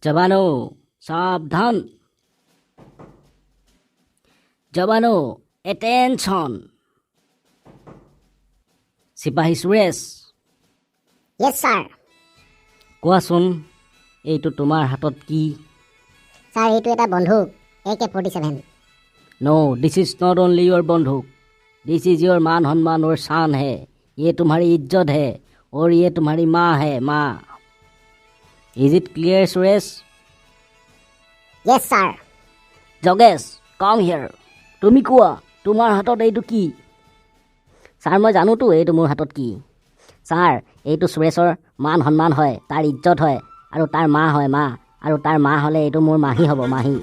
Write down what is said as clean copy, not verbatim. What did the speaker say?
जवानों सावधान जवानों एटेंशन सिपाही सुरेश Yes, sir. কোৱাচোন এইটো তোমাৰ হাতত কি Sir, এইটো এটা বন্ধুক AK-47. No this is not only your बंदूक दिस इज योर मान सम्मान और शान है ये तुम्हारी इज्जत है और ये तुम्हारी माँ है माँ is it clear Suresh Yes, sir. Yogesh come here তুমি কোৱা তোমাৰ হাতত এইটো কি ছাৰ মই জানোতো এইটো মোৰ হাতত কি ছাৰ এইটো সুৰেশৰ মান সন্মান হয় তাৰ ইজ্জত হয় আৰু তাৰ মা হয় মা আৰু তাৰ মা হ'লে এইটো মোৰ মাহী হ'ব মাহী